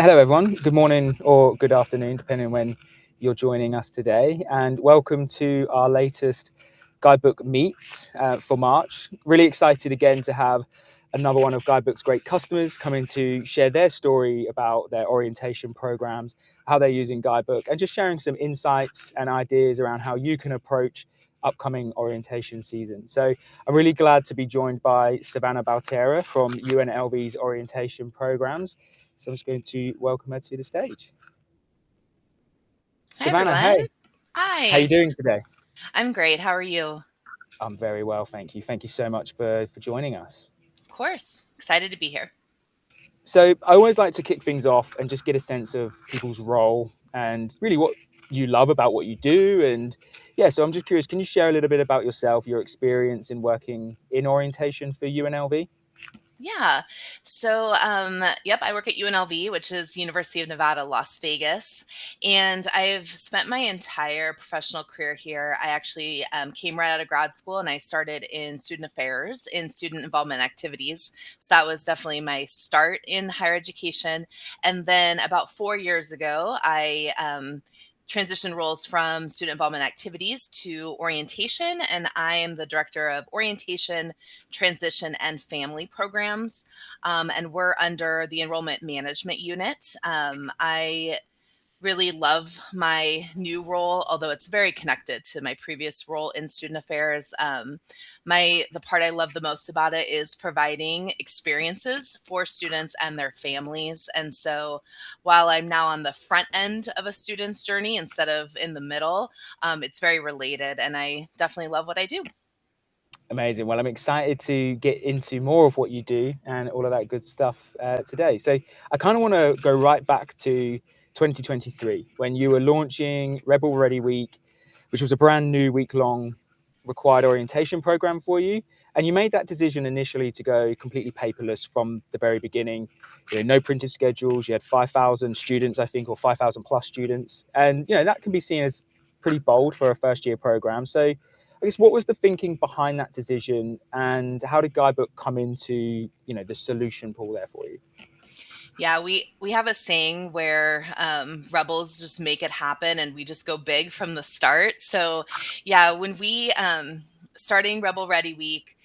Hello, everyone. Good morning or good afternoon, depending on when you're joining us today. And welcome to our latest Guidebook Meets for March. Really excited again to have another one of Guidebook's great customers coming to share their story about their orientation programs, how they're using Guidebook, and just sharing some insights and ideas around how you can approach upcoming orientation season. So I'm really glad to be joined by Savannah Baltera from UNLV's orientation programs. So I'm just going to welcome her to the stage. Hi, Savannah, everyone. hey, how are you Hi. doing today? I'm great. How are you? I'm very well, thank you. Thank you so much for joining us. Of course. Excited to be here. So I always like to kick things off and just get a sense of people's role and really what you love about what you do. And yeah, so I'm just curious, can you share a little bit about yourself, your experience in working in orientation for UNLV? Yeah. Yep, I work at UNLV, which is University of Nevada, Las Vegas. And I've spent my entire professional career here. I actually came right out of grad school and I started in student affairs, in student involvement activities. So that was definitely my start in higher education. And then about 4 years ago, I transitioned roles from student involvement activities to orientation. And I am the director of orientation, transition, and family programs. And we're under the enrollment management unit. I really love my new role, although it's very connected to my previous role in student affairs. The part I love the most about it is providing experiences for students and their families. And so, while I'm now on the front end of a student's journey instead of in the middle, it's very related, and I definitely love what I do. Amazing. Well, I'm excited to get into more of what you do and all of that good stuff today. So I kind of want to go right back to 2023 when you were launching Rebel Ready Week, which was a brand new week-long required orientation program for you. And you made that decision initially to go completely paperless from the very beginning. No printed schedules. You had 5,000 students, I think, or 5,000 plus students, and that can be seen as pretty bold for a first-year program. So I guess what was the thinking behind that decision, and how did Guidebook come into the solution pool there for you? Yeah, we have a saying where rebels just make it happen, and we just go big from the start. So, yeah, when we starting Rebel Ready Week,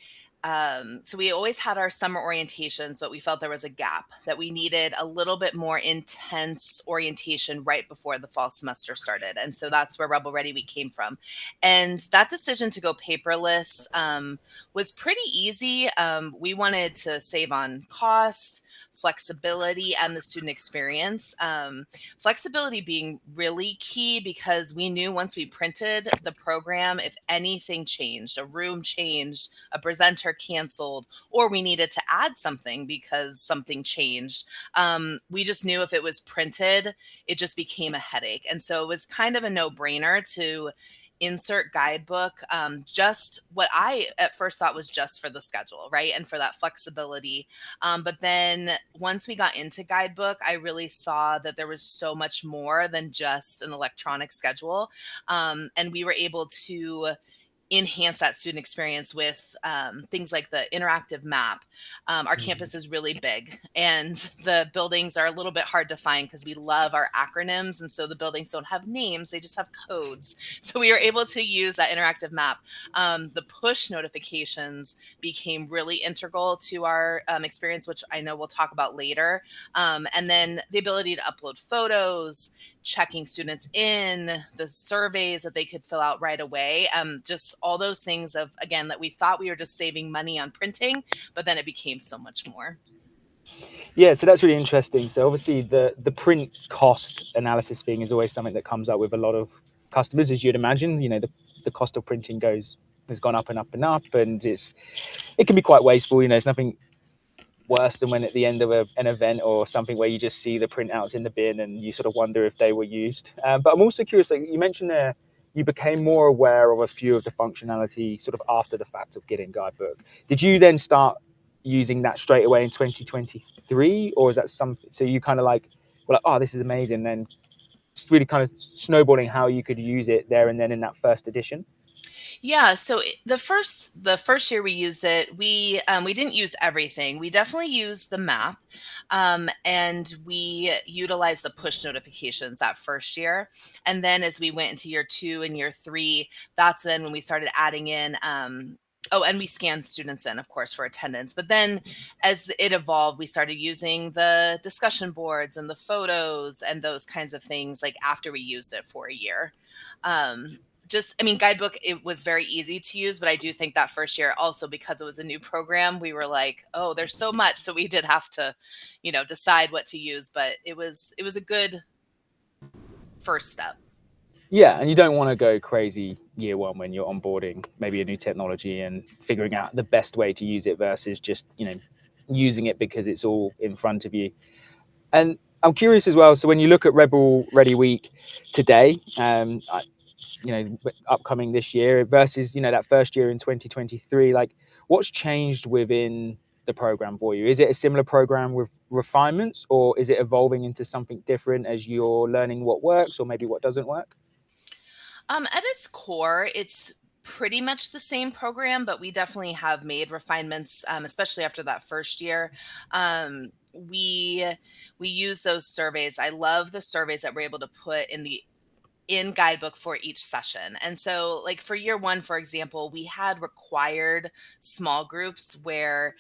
so we always had our summer orientations, but we felt there was a gap that we needed a little bit more intense orientation right before the fall semester started. And so that's where Rebel Ready Week came from. And that decision to go paperless was pretty easy. We wanted to save on cost, flexibility, and the student experience. Flexibility being really key because we knew once we printed the program, if anything changed, a room changed, a presenter canceled, or we needed to add something because something changed, we just knew if it was printed, it just became a headache. And so it was kind of a no brainer to insert Guidebook, just what I at first thought was just for the schedule, right? And for that flexibility. But then once we got into Guidebook, I really saw that there was so much more than just an electronic schedule. And we were able to enhance that student experience with things like the interactive map. Our Mhm. campus is really big, and the buildings are a little bit hard to find because we love our acronyms. And so the buildings don't have names, they just have codes. So we were able to use that interactive map. The push notifications became really integral to our experience, which I know we'll talk about later. And then the ability to upload photos, checking students in, the surveys that they could fill out right away. Just all those things of, again, that we thought we were just saving money on printing, but then it became so much more. Yeah, so that's really interesting. So obviously the print cost analysis thing is always something that comes up with a lot of customers, as you'd imagine. The cost of printing has gone up and up and up, and it can be quite wasteful. It's nothing worse than when at the end of an event or something where you just see the printouts in the bin and you sort of wonder if they were used. But I'm also curious, like you mentioned there, you became more aware of a few of the functionality sort of after the fact of getting Guidebook. Did you then start using that straight away in 2023, or is that something? So you kind of were like, oh, this is amazing, then just really kind of snowballing how you could use it there and then in that first edition. Yeah, so the first year we used it, we didn't use everything. We definitely used the map, and we utilized the push notifications that first year. And then as we went into year two and year three, that's then when we started adding in. Oh, and we scanned students in, of course, for attendance. But then as it evolved, we started using the discussion boards and the photos and those kinds of things like after we used it for a year. Um, I mean, guidebook, it was very easy to use, but I do think that first year also because it was a new program, we were like, oh, there's so much. So we did have to, decide what to use, but it was a good first step. Yeah, and you don't want to go crazy year one when you're onboarding maybe a new technology and figuring out the best way to use it versus just, using it because it's all in front of you. And I'm curious as well. So when you look at Rebel Ready Week today, upcoming this year versus that first year in 2023, like what's changed within the program for you? Is it a similar program with refinements, or is it evolving into something different as you're learning what works or maybe what doesn't work? At its core, it's pretty much the same program, but we definitely have made refinements, especially after that first year. We use those surveys. I love the surveys that we're able to put in guidebook for each session. And so like for year one, for example, we had required small groups where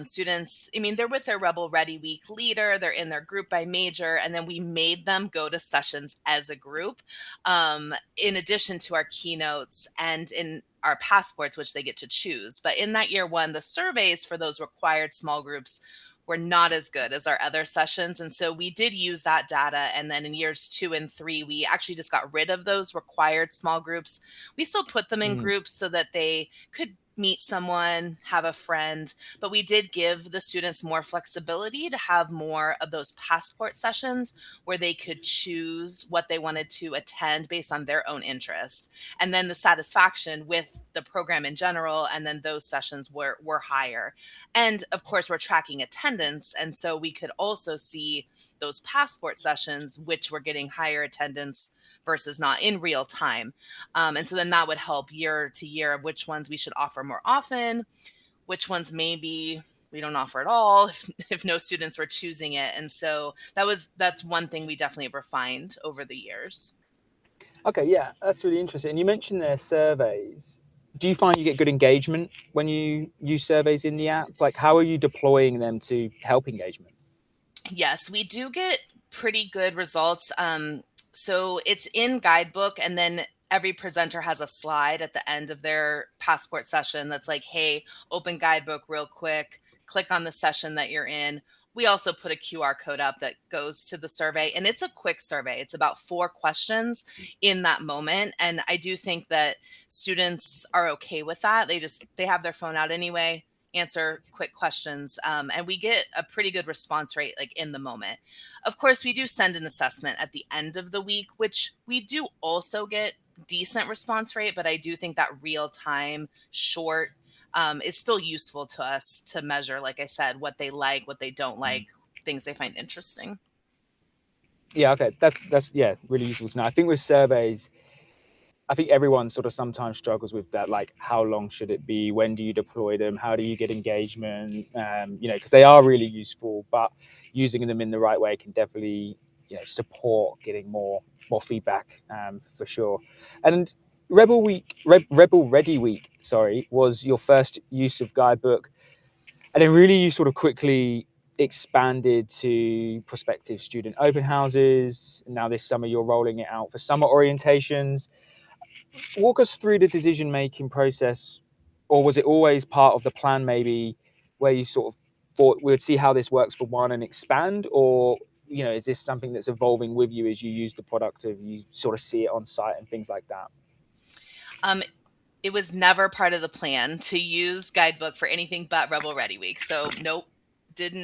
students, I mean, they're with their Rebel Ready Week leader, they're in their group by major, and then we made them go to sessions as a group, in addition to our keynotes and in our passports, which they get to choose. But in that year one, the surveys for those required small groups were not as good as our other sessions. And so we did use that data. And then in years two and three, we actually just got rid of those required small groups. We still put them in Mm. groups so that they could meet someone, have a friend, but we did give the students more flexibility to have more of those passport sessions where they could choose what they wanted to attend based on their own interest. And then the satisfaction with the program in general and then those sessions were higher. And of course, we're tracking attendance. And so we could also see those passport sessions, which were getting higher attendance versus not in real time. And so then that would help year to year of which ones we should offer more often, which ones maybe we don't offer at all if no students were choosing it. And so that's one thing we definitely have refined over the years. Okay, yeah, that's really interesting. And you mentioned their surveys. Do you find you get good engagement when you use surveys in the app? Like, how are you deploying them to help engagement? Yes, we do get pretty good results. So it's in guidebook, and then every presenter has a slide at the end of their passport session that's like, hey, open guidebook real quick, click on the session that you're in. We also put a QR code up that goes to the survey, and it's a quick survey. It's about 4 questions in that moment. And I do think that students are okay with that. They have their phone out anyway, answer quick questions, and we get a pretty good response rate like in the moment. Of course, we do send an assessment at the end of the week, which we do also get decent response rate, but I do think that real time short is still useful to us to measure, like I said, what they like, what they don't like, things they find interesting. Yeah, okay, that's yeah, really useful to know. I think with surveys, I think everyone sort of sometimes struggles with that, like how long should it be? When do you deploy them? How do you get engagement? Because they are really useful, but using them in the right way can definitely, support getting more feedback, for sure. And Rebel Ready Week, sorry, was your first use of guidebook, and then really you sort of quickly expanded to prospective student open houses. Now this summer you're rolling it out for summer orientations. Walk us through the decision making process, or was it always part of the plan, maybe where you sort of thought we would see how this works for one and expand, or is this something that's evolving with you as you use the product, of you sort of see it on site and things like that? Um, it was never part of the plan to use guidebook for anything but Rebel Ready Week. So nope,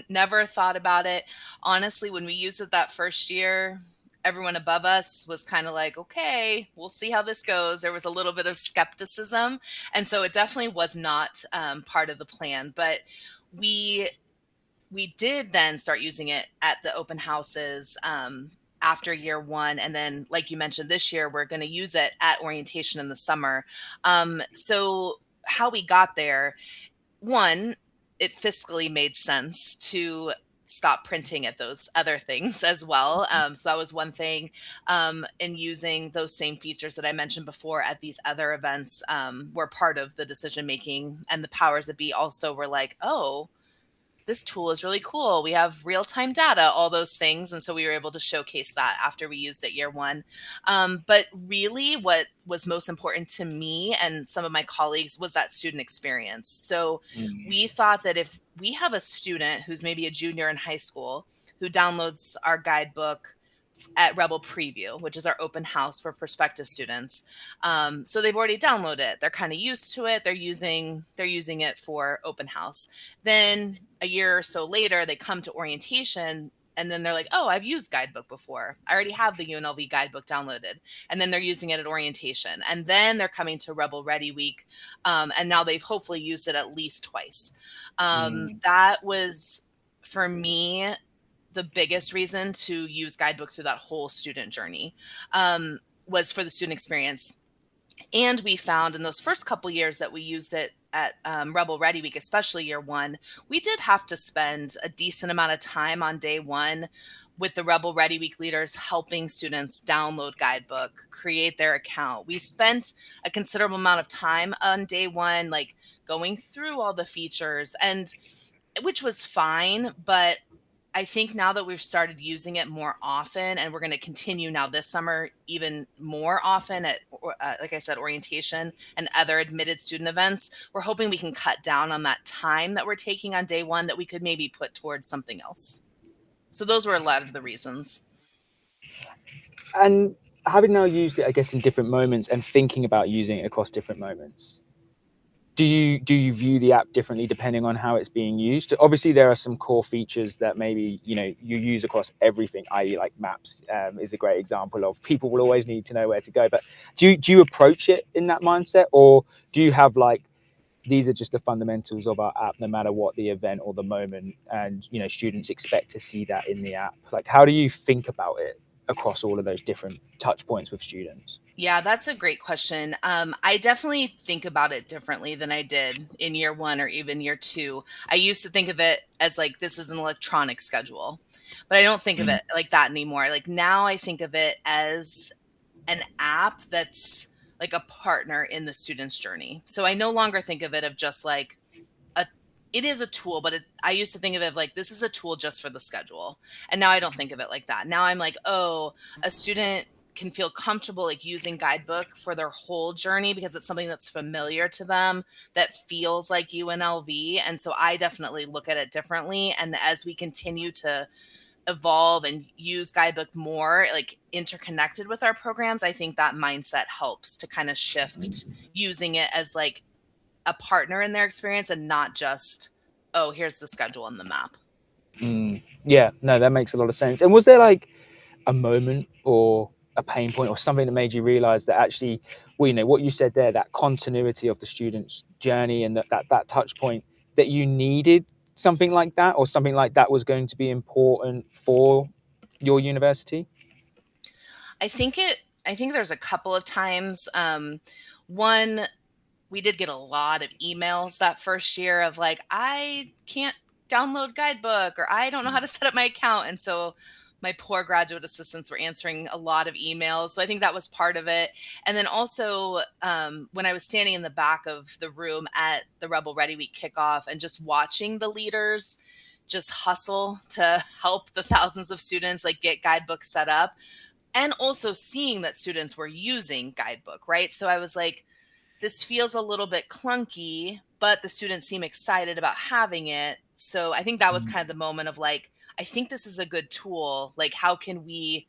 never thought about it. Honestly, when we used it that first year, everyone above us was kind of like, okay, we'll see how this goes. There was a little bit of skepticism. And so it definitely was not part of the plan. But we we did then start using it at the open houses. after year one. And then, like you mentioned, this year, we're going to use it at orientation in the summer. So how we got there, one, it fiscally made sense to stop printing at those other things as well. So that was one thing. And using those same features that I mentioned before at these other events were part of the decision making. And the powers that be also were like, oh, this tool is really cool. We have real-time data, all those things. And so we were able to showcase that after we used it year one. But really what was most important to me and some of my colleagues was that student experience. So we thought that if we have a student who's maybe a junior in high school who downloads our guidebook at Rebel Preview, which is our open house for prospective students. So they've already downloaded it. They're kind of used to it. They're using it for open house. Then a year or so later, they come to orientation and then they're like, oh, I've used Guidebook before. I already have the UNLV Guidebook downloaded. And then they're using it at orientation. And then they're coming to Rebel Ready Week. And now they've hopefully used it at least twice. That was, for me, the biggest reason to use Guidebook through that whole student journey was for the student experience. And we found in those first couple years that we used it at Rebel Ready Week, especially year one, we did have to spend a decent amount of time on day one with the Rebel Ready Week leaders helping students download Guidebook, create their account. We spent a considerable amount of time on day one, like going through all the features, and which was fine, but I think now that we've started using it more often, and we're going to continue now this summer even more often at, like I said, orientation and other admitted student events, we're hoping we can cut down on that time that we're taking on day one that we could maybe put towards something else. So those were a lot of the reasons. And having now used it, I guess, in different moments and thinking about using it across different moments, do you view the app differently depending on how it's being used? Obviously, there are some core features that maybe you use across everything, i.e., like maps is a great example of people will always need to know where to go. But do you approach it in that mindset, or do you have like these are just the fundamentals of our app, no matter what the event or the moment, and students expect to see that in the app? Like, how do you think about it across all of those different touch points with students? Yeah, that's a great question. I definitely think about it differently than I did in year one or even year two. I used to think of it as like, this is an electronic schedule, but I don't think of it like that anymore. Like now I think of it as an app that's like a partner in the student's journey. So I no longer think of it of just like, it is a tool, but I used to think of it like, this is a tool just for the schedule. And now I don't think of it like that. Now I'm like, oh, a student can feel comfortable like using Guidebook for their whole journey because it's something that's familiar to them, that feels like UNLV. And so I definitely look at it differently. And as we continue to evolve and use Guidebook more like interconnected with our programs, I think that mindset helps to kind of shift using it as like a partner in their experience and not just, oh, here's the schedule and the map. Yeah, no, that makes a lot of sense. And was there like a moment or a pain point or something that made you realize that actually, well, what you said there, that continuity of the student's journey and that touch point, that you needed something like that, or something like that was going to be important for your university? I think there's a couple of times. One, we did get a lot of emails that first year of like, I can't download Guidebook, or I don't know how to set up my account. And so my poor graduate assistants were answering a lot of emails. So I think that was part of it. And then also when I was standing in the back of the room at the Rebel Ready Week kickoff and just watching the leaders just hustle to help the thousands of students like get Guidebook set up, and also seeing that students were using Guidebook, right? So I was like, this feels a little bit clunky, but the students seem excited about having it. So I think that was kind of the moment of like, I think this is a good tool. Like, how can we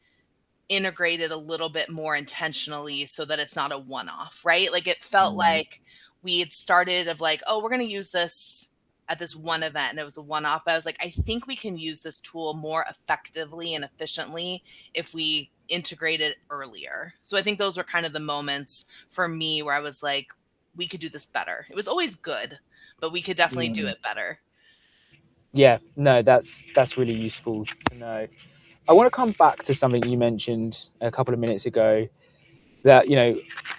integrate it a little bit more intentionally so that it's not a one-off, right? Like it felt like we had started of like, oh, we're going to use this at this one event and it was a one-off. But I was like, I think we can use this tool more effectively and efficiently if we integrate it earlier. So I think those were kind of the moments for me where I was like, we could do this better. It was always good, but we could definitely do it better. Yeah, no, that's really useful to know. I want to come back to something you mentioned a couple of minutes ago, that,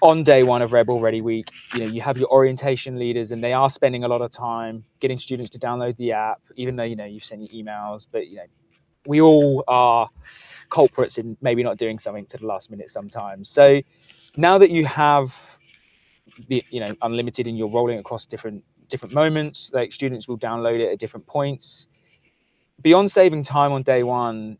on day one of Rebel Ready Week, you have your orientation leaders, and they are spending a lot of time getting students to download the app, even though, you've sent your emails, but, we all are culprits in maybe not doing something to the last minute sometimes. So now that you have the, unlimited, and you're rolling across different moments, like students will download it at different points. Beyond saving time on day one,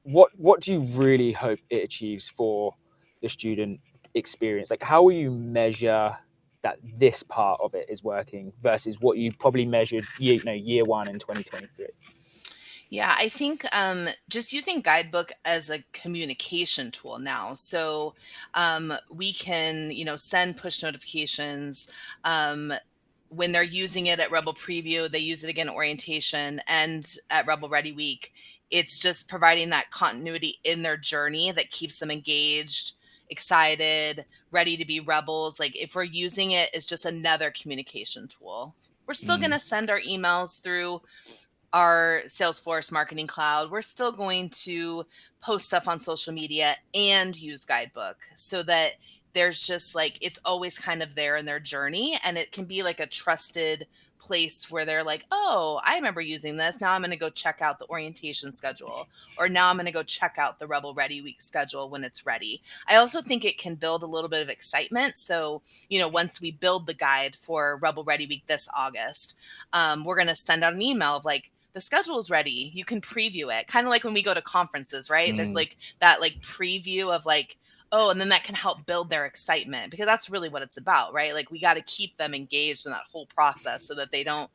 what do you really hope it achieves for the student experience? Like, how will you measure that this part of it is working versus what you probably measured year one in 2023? Yeah, I think just using Guidebook as a communication tool now. So we can, send push notifications. When they're using it at Rebel Preview, they use it again at orientation and at Rebel Ready Week. It's just providing that continuity in their journey that keeps them engaged, excited, ready to be rebels. Like, if we're using it as just another communication tool, we're still going to send our emails through our Salesforce Marketing Cloud. We're still going to post stuff on social media and use Guidebook, so that there's just like, it's always kind of there in their journey, and it can be like a trusted place where they're like, oh, I remember using this. Now I'm going to go check out the orientation schedule, or now I'm going to go check out the Rebel Ready Week schedule when it's ready. I also think it can build a little bit of excitement. So, once we build the guide for Rebel Ready Week this August, we're going to send out an email of like, the schedule is ready. You can preview it. Kind of like when we go to conferences, right? There's like that like preview of like, oh, and then that can help build their excitement, because that's really what it's about, right? Like, we got to keep them engaged in that whole process so that they don't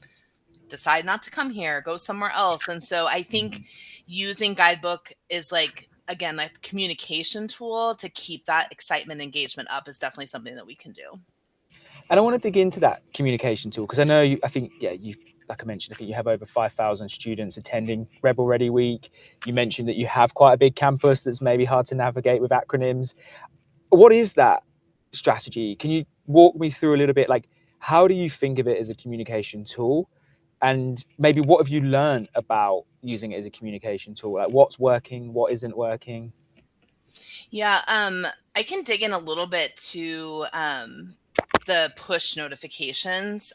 decide not to come here, go somewhere else. And so I think using Guidebook is like, again, like communication tool to keep that excitement engagement up is definitely something that we can do. And I want to dig into that communication tool, because I know like I mentioned, I think you have over 5,000 students attending Rebel Ready Week. You mentioned that you have quite a big campus that's maybe hard to navigate with acronyms. What is that strategy? Can you walk me through a little bit? Like, how do you think of it as a communication tool? And maybe what have you learned about using it as a communication tool? Like, what's working, what isn't working? Yeah, I can dig in a little bit to the push notifications.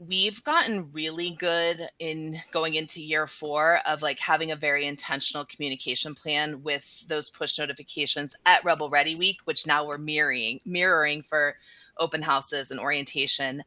We've gotten really good in going into year 4 of like having a very intentional communication plan with those push notifications at Rebel Ready Week, which now we're mirroring for open houses and orientation.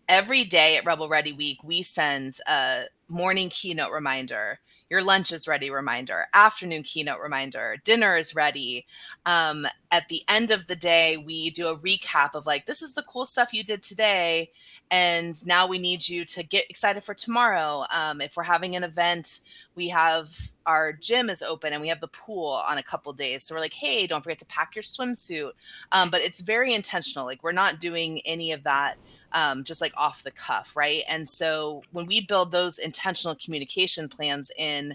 Every day at Rebel Ready Week, we send a morning keynote reminder, your lunch is ready reminder, afternoon keynote reminder, dinner is ready. At the end of the day, we do a recap of like, this is the cool stuff you did today, and now we need you to get excited for tomorrow. If we're having an event, we have our gym is open and we have the pool on a couple days. So we're like, hey, don't forget to pack your swimsuit. But it's very intentional. Like, we're not doing any of that just like off the cuff, right? And so when we build those intentional communication plans in,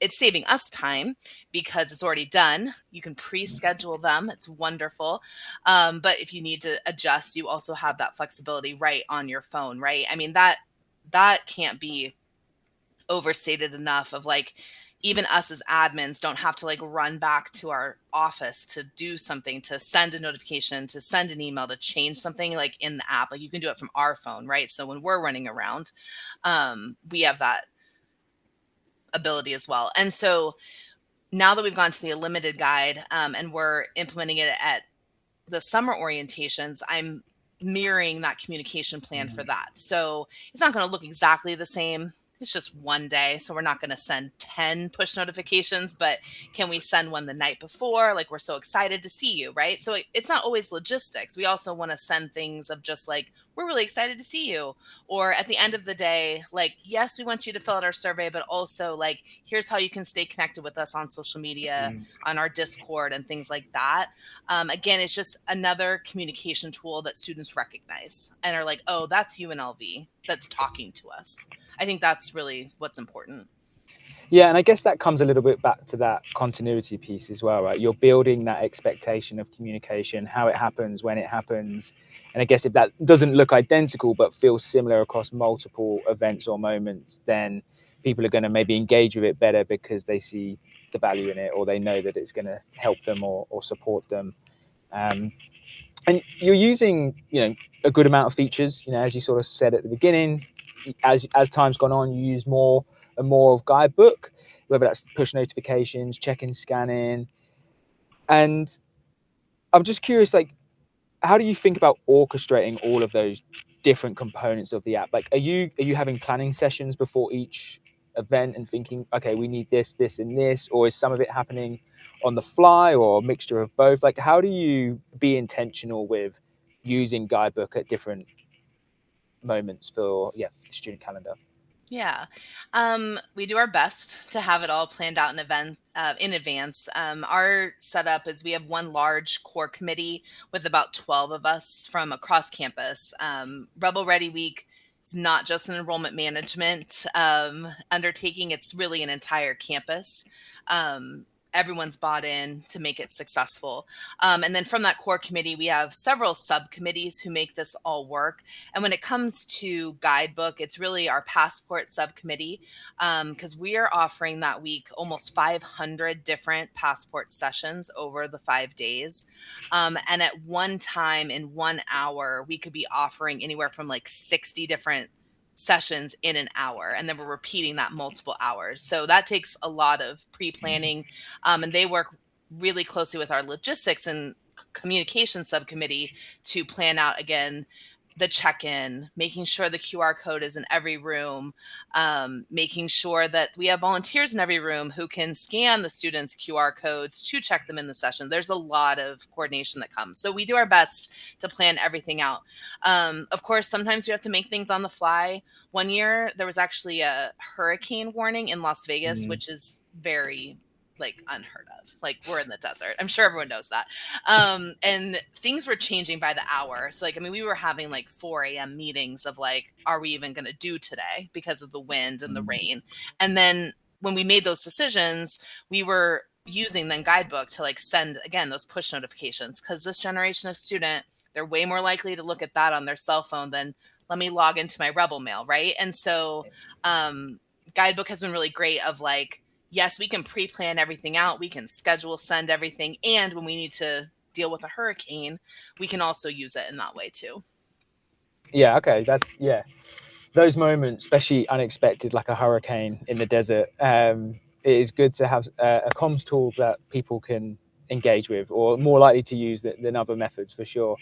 it's saving us time because it's already done. You can pre-schedule them. It's wonderful. But if you need to adjust, you also have that flexibility right on your phone, right? I mean, that can't be overstated enough, of like, even us as admins don't have to like run back to our office to do something, to send a notification, to send an email, to change something like in the app. Like, you can do it from our phone, right? So when we're running around, we have that ability as well. And so now that we've gone to the limited guide and we're implementing it at the summer orientations, I'm mirroring that communication plan for that. So it's not going to look exactly the same. It's just one day, so we're not going to send 10 push notifications, but can we send one the night before? Like, we're so excited to see you, right? So it's not always logistics. We also want to send things of just like, we're really excited to see you. Or at the end of the day, like, yes, we want you to fill out our survey, but also like, here's how you can stay connected with us on social media, on our Discord and things like that. Again, it's just another communication tool that students recognize and are like, oh, that's UNLV that's talking to us. I think that's really what's important. Yeah, and I guess that comes a little bit back to that continuity piece as well, right? You're building that expectation of communication, how it happens, when it happens. And I guess if that doesn't look identical but feels similar across multiple events or moments, then people are going to maybe engage with it better because they see the value in it, or they know that it's going to help them or support them. And you're using, a good amount of features, as you sort of said at the beginning. As time's gone on, you use more and more of Guidebook, whether that's push notifications, check-in scanning. And I'm just curious, like, how do you think about orchestrating all of those different components of the app? Like, are you having planning sessions before each event and thinking, okay, we need this, this, and this, or is some of it happening on the fly, or a mixture of both? Like, how do you be intentional with using Guidebook at different moments for the student calendar? Yeah, we do our best to have it all planned out in advance. Our setup is we have one large core committee with about 12 of us from across campus. Rebel Ready Week is not just an enrollment management undertaking; it's really an entire campus. Everyone's bought in to make it successful. And then from that core committee, we have several subcommittees who make this all work. And when it comes to Guidebook, it's really our passport subcommittee, because we are offering that week almost 500 different passport sessions over the 5 days. And at one time in 1 hour, we could be offering anywhere from like 60 different sessions in an hour, and then we're repeating that multiple hours. So that takes a lot of pre-planning, and they work really closely with our logistics and communication subcommittee to plan out, again, the check-in, making sure the QR code is in every room, making sure that we have volunteers in every room who can scan the students' QR codes to check them in the session. There's a lot of coordination that comes. So we do our best to plan everything out. Of course, sometimes we have to make things on the fly. One year, there was actually a hurricane warning in Las Vegas, which is very unheard of. Like, we're in the desert. I'm sure everyone knows that. And things were changing by the hour. So we were having 4 a.m. meetings of are we even going to do today because of the wind and the rain? And then when we made those decisions, we were using then Guidebook to send, again, those push notifications, because this generation of student, they're way more likely to look at that on their cell phone than let me log into my Rebel mail, right? And so Guidebook has been really great of yes, we can pre-plan everything out. We can schedule, send everything. And when we need to deal with a hurricane, we can also use it in that way too. Yeah. Okay. Those moments, especially unexpected, like a hurricane in the desert, it is good to have a comms tool that people can engage with, or more likely to use than other methods, for sure.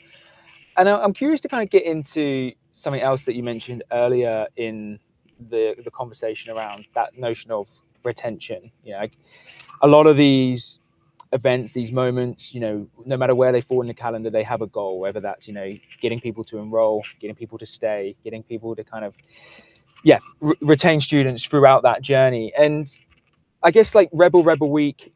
And I'm curious to kind of get into something else that you mentioned earlier in the conversation around that notion of retention. A lot of these events, these moments, no matter where they fall in the calendar, they have a goal, whether that's getting people to enroll, getting people to stay, getting people to kind of retain students throughout that journey. And I guess Rebel Week,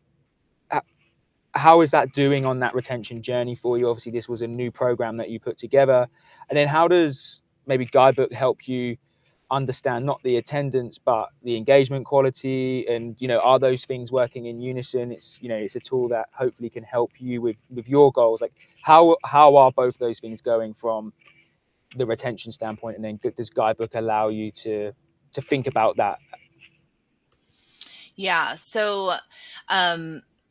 how is that doing on that retention journey for you? Obviously, this was a new program that you put together. And then how does maybe Guidebook help you understand not the attendance but the engagement quality, and are those things working in unison? It's it's a tool that hopefully can help you with your goals. How are both those things going from the retention standpoint, and then does Guidebook allow you to think about that? So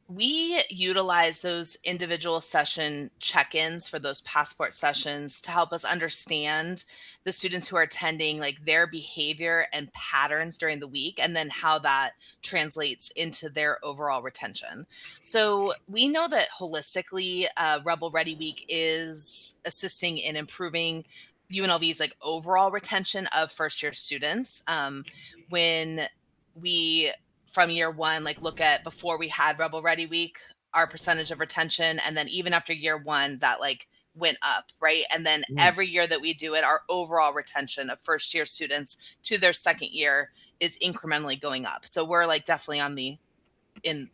we utilize those individual session check-ins for those passport sessions to help us understand the students who are attending, their behavior and patterns during the week, and then how that translates into their overall retention. So we know that holistically, Rebel Ready Week is assisting in improving UNLV's overall retention of first-year students. When we from year one, look at before we had Rebel Ready Week, our percentage of retention, and then even after year one, that went up, right? And then every year that we do it, our overall retention of first year students to their second year is incrementally going up. So we're definitely on the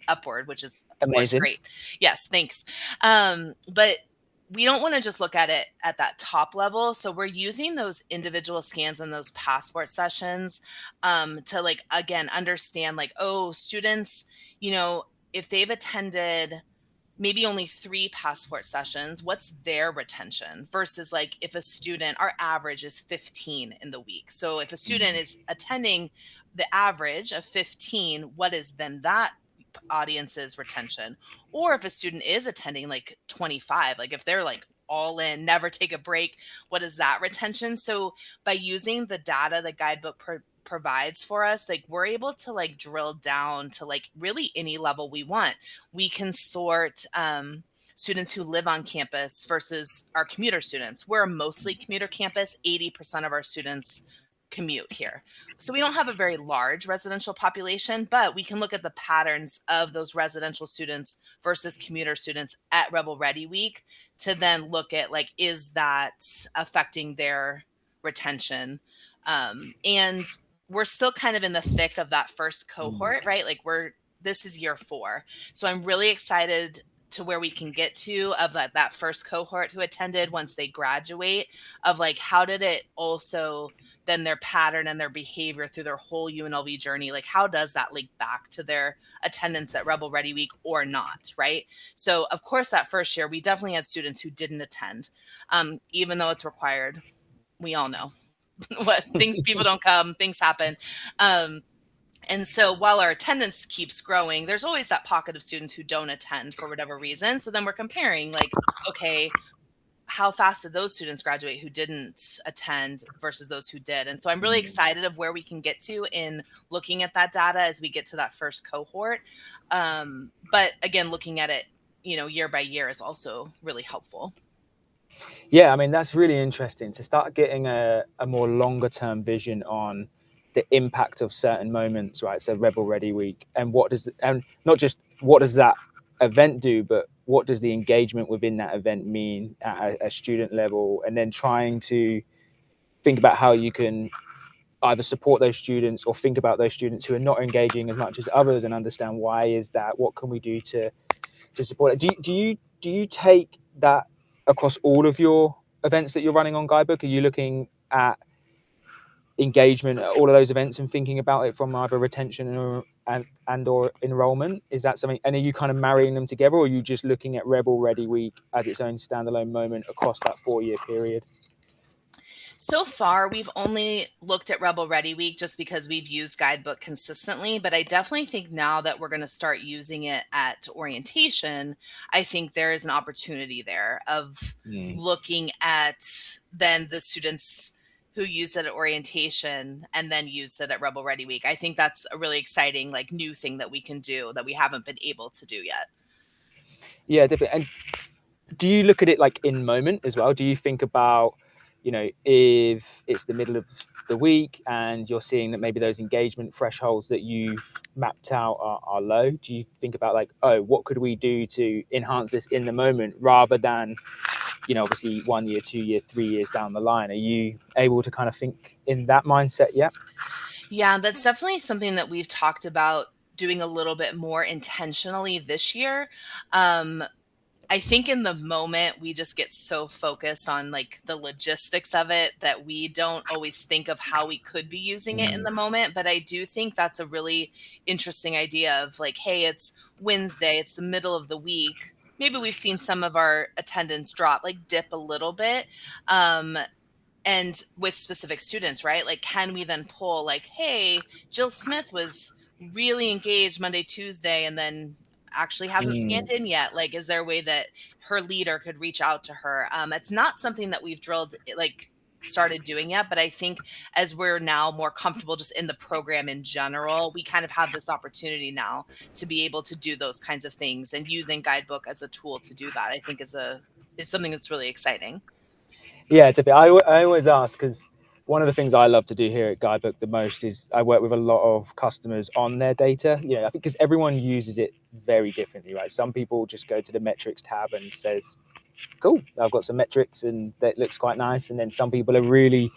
upward, which is of course great. Yes, thanks. But we don't want to just look at it at that top level. So we're using those individual scans and those passport sessions to again, understand students, if they've attended maybe only 3 passport sessions, what's their retention versus if a student, our average is 15 in the week. So if a student is attending the average of 15, what is then that audience's retention? Or if a student is attending like 25, like if they're like all in, never take a break, what is that retention? So by using the data the guidebook provides for us, like we're able to like drill down to like really any level we want. We can sort students who live on campus versus our commuter students. We're mostly commuter campus. 80% of our students commute here. So we don't have a very large residential population, but we can look at the patterns of those residential students versus commuter students at Rebel Ready Week to then look at like, is that affecting their retention? And we're still kind of in the thick of that first cohort, right? Like this is year 4. So I'm really excited to where we can get to of that first cohort who attended once they graduate, of like, how did it also then their pattern and their behavior through their whole UNLV journey, like how does that link back to their attendance at Rebel Ready Week or not, right? So of course that first year we definitely had students who didn't attend, even though it's required. We all know what things, people don't come, things happen. And so while our attendance keeps growing, there's always that pocket of students who don't attend for whatever reason. So then we're comparing like, okay, how fast did those students graduate who didn't attend versus those who did? And so I'm really excited of where we can get to in looking at that data as we get to that first cohort. But again, looking at it, year by year is also really helpful. Yeah, I mean, that's really interesting to start getting a more longer term vision on the impact of certain moments, right? So Rebel Ready Week, and not just what does that event do, but what does the engagement within that event mean at a student level, and then trying to think about how you can either support those students or think about those students who are not engaging as much as others and understand why is that, what can we do to support it. Do you take that across all of your events that you're running on Guidebook? Are you looking at engagement at all of those events and thinking about it from either retention or enrollment? Is that something, and are you kind of marrying them together, or are you just looking at Rebel Ready Week as its own standalone moment across that 4-year period? So far, we've only looked at Rebel Ready Week just because we've used Guidebook consistently, but I definitely think now that we're going to start using it at orientation, I think there is an opportunity there of looking at then the students who use it at orientation and then use it at Rebel Ready Week. I think that's a really exciting, like, new thing that we can do that we haven't been able to do yet. Yeah, definitely. And do you look at it like in moment as well? Do you think about, if it's the middle of the week and you're seeing that maybe those engagement thresholds that you've mapped out are low, do you think about like, oh, what could we do to enhance this in the moment rather than, obviously 1 year, 2 year, 3 years down the line? Are you able to kind of think in that mindset yet? Yeah, that's definitely something that we've talked about doing a little bit more intentionally this year. I think in the moment we just get so focused on like the logistics of it that we don't always think of how we could be using it in the moment. But I do think that's a really interesting idea of like, hey, it's Wednesday, it's the middle of the week. Maybe we've seen some of our attendance drop, like dip a little bit. And with specific students, right? Like, can we then pull like, hey, Jill Smith was really engaged Monday, Tuesday, and then actually hasn't scanned in yet. Like, is there a way that her leader could reach out to her? It's not something that we've started doing yet, but I think as we're now more comfortable just in the program in general, we kind of have this opportunity now to be able to do those kinds of things, and using Guidebook as a tool to do that, I think is something that's really exciting. Yeah, I always ask, because one of the things I love to do here at Guidebook the most is I work with a lot of customers on their data. I think because everyone uses it very differently, right? Some people just go to the metrics tab and says, cool, I've got some metrics and that looks quite nice. And then some people are really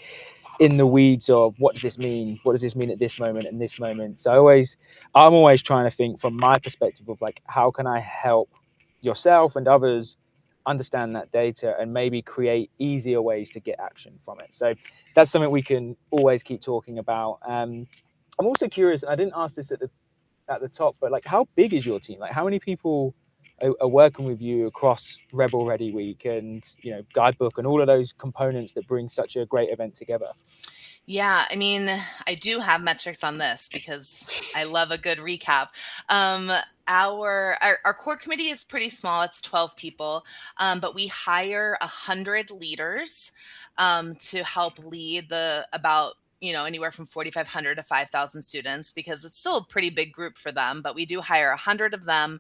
in the weeds of what does this mean? What does this mean at this moment and this moment? So I'm always trying to think from my perspective of like, how can I help yourself and others understand that data and maybe create easier ways to get action from it? So that's something we can always keep talking about. I'm also curious, I didn't ask this at the top, but like, how big is your team? Like, how many people are working with you across Rebel Ready Week and Guidebook and all of those components that bring such a great event together? Yeah, I mean, I do have metrics on this because I love a good recap. Um, our core committee is pretty small; it's 12 people, but we hire 100 leaders to help lead the about anywhere from 4,500 to 5,000 students because it's still a pretty big group for them. But we do hire 100 of them.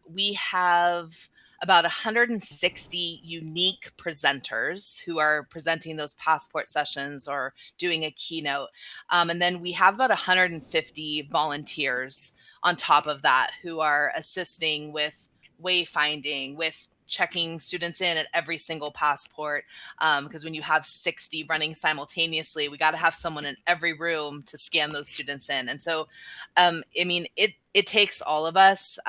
We have about 160 unique presenters who are presenting those passport sessions or doing a keynote. And then we have about 150 volunteers on top of that who are assisting with wayfinding, with checking students in at every single passport. Because when you have 60 running simultaneously, we got to have someone in every room to scan those students in. And so, I mean, it takes all of us.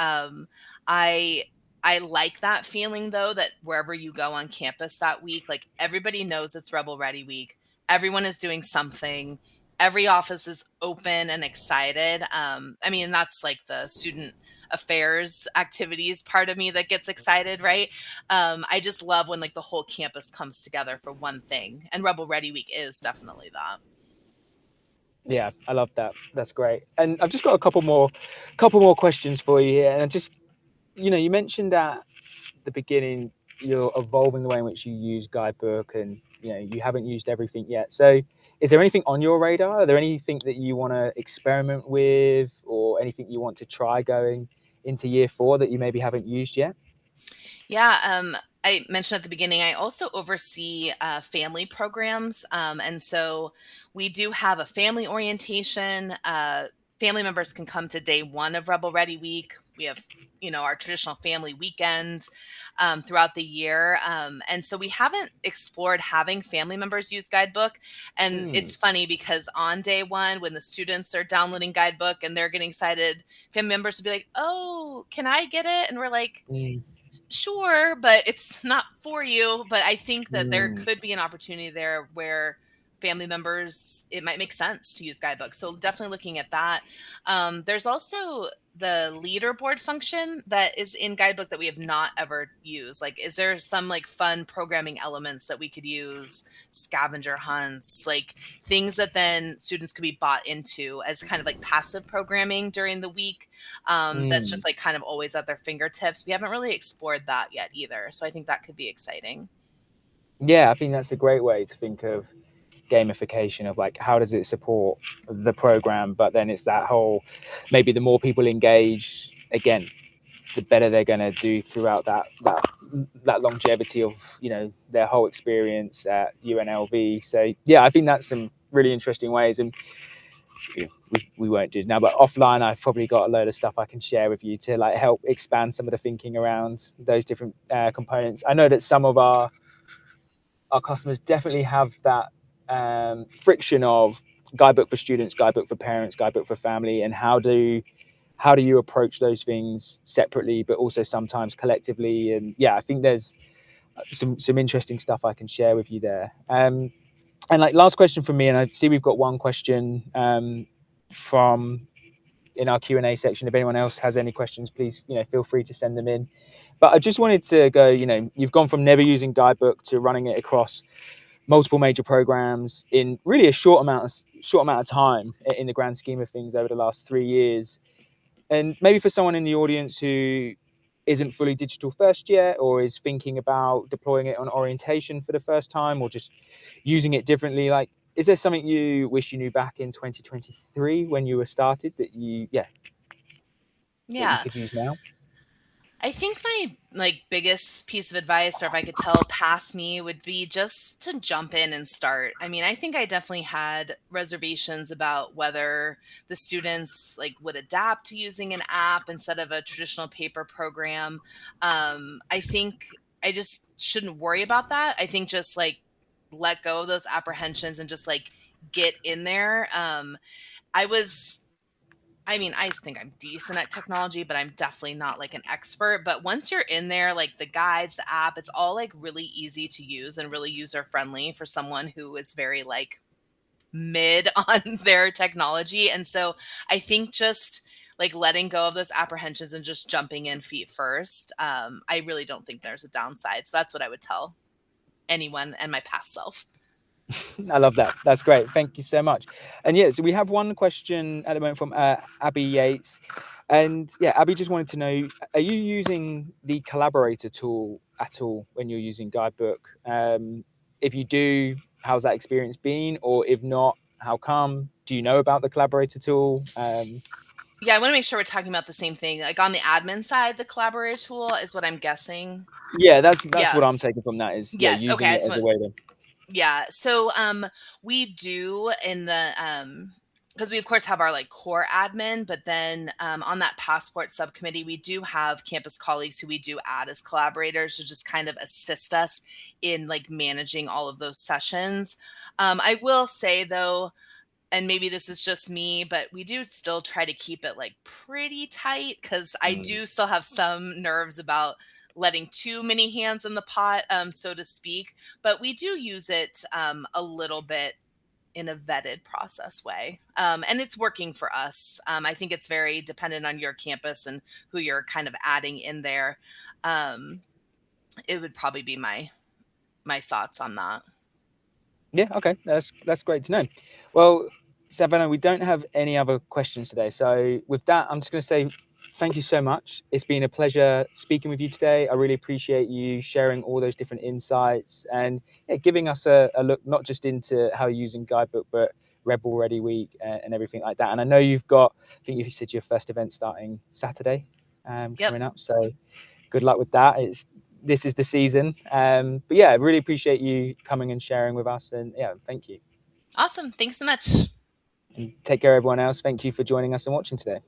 I I like that feeling though that wherever you go on campus that week, like everybody knows it's Rebel Ready week. Everyone is doing something. Every office is open and excited. I mean, that's like the student affairs activities part of me that gets excited, right? I just love when like the whole campus comes together for one thing, and Rebel Ready week is definitely that. Yeah, I love that. That's great. And I've just got a couple more questions for you here. And I just, you mentioned at the beginning you're evolving the way in which you use Guidebook, and you haven't used everything yet. So, is there anything on your radar? Are there anything that you want to experiment with, or anything you want to try going into year 4 that you maybe haven't used yet? Yeah, I mentioned at the beginning, I also oversee family programs. And so we do have a family orientation. Family members can come to day one of Rebel Ready Week. We have, our traditional family weekend throughout the year. And so we haven't explored having family members use Guidebook. And Hmm. it's funny because on day one, when the students are downloading Guidebook and they're getting excited, family members will be like, "Oh, can I get it?" And we're like, Mm, sure, but it's not for you. But I think that there mm. could be an opportunity there where family members, it might make sense to use guidebooks. So definitely looking at that. There's also the leaderboard function that is in guidebook that we have not ever used. Like, is there some like fun programming elements that we could use? Scavenger hunts, like things that then students could be bought into as kind of like passive programming during the week, that's Mm. just like kind of always at their fingertips. We haven't really explored that yet either. So I think that could be exciting. Yeah, I think that's a great way to think of gamification, of like how does it support the program, but then it's that whole, maybe the more people engage, again, the better they're going to do throughout that longevity of their whole experience at UNLV. So yeah, I think that's some really interesting ways. And we won't do it now, but offline I've probably got a load of stuff I can share with you to like help expand some of the thinking around those different components. I know that some of our customers definitely have that friction of guidebook for students, guidebook for parents, guidebook for family, and how do you approach those things separately, but also sometimes collectively. And yeah, I think there's some interesting stuff I can share with you there. And like last question from me, and I see we've got one question from in our Q&A section. If anyone else has any questions, please feel free to send them in. But I just wanted to go, you've gone from never using guidebook to running it across multiple major programs in really a short amount of time in the grand scheme of things over the last 3 years. And maybe for someone in the audience who isn't fully digital first yet, or is thinking about deploying it on orientation for the first time, or just using it differently, like, is there something you wish you knew back in 2023 when you were started that you Yeah. could use now? I think my like biggest piece of advice, or if I could tell past me, would be just to jump in and start. I mean, I think I definitely had reservations about whether the students like would adapt to using an app instead of a traditional paper program. I think I just shouldn't worry about that. I think just like let go of those apprehensions and just like get in there. I was I mean, I think I'm decent at technology, but I'm definitely not like an expert. But once you're in there, like the guides, the app, it's all like really easy to use and really user friendly for someone who is very like mid on their technology. And so I think just like letting go of those apprehensions and just jumping in feet first, I really don't think there's a downside. So that's what I would tell anyone and my past self. I love that. That's great. Thank you so much. And yeah, so we have one question at the moment from Abby Yates. And yeah, Abby just wanted to know, are you using the collaborator tool at all when you're using Guidebook? If you do, how's that experience been? Or if not, how come? Do you know about the collaborator tool? Yeah, I want to make sure we're talking about the same thing. Like on the admin side, the collaborator tool is what I'm guessing. Yeah, that's Yeah. what I'm taking from that is Yes. using Okay. it as a way to. Yeah. So we do in the because we of course have our like core admin, but then on that passport subcommittee, we do have campus colleagues who we do add as collaborators to just kind of assist us in like managing all of those sessions. I will say though, and maybe this is just me, but we do still try to keep it like pretty tight because I do still have some nerves about letting too many hands in the pot, so to speak. But we do use it a little bit in a vetted process way. And it's working for us. I think it's very dependent on your campus and who you're kind of adding in there. It would probably be my thoughts on that. Yeah, okay, that's great to know. Well, Savannah, we don't have any other questions today. So with that, I'm just going to say thank you so much. It's been a pleasure speaking with you today. I really appreciate you sharing all those different insights and giving us a look not just into how you're using Guidebook, but Rebel Ready Week and everything like that. And I know you've got, I think you said your first event starting Saturday coming up. So good luck with that. This is the season. But yeah, I really appreciate you coming and sharing with us. And yeah, thank you. Awesome. Thanks so much. And take care, everyone else. Thank you for joining us and watching today.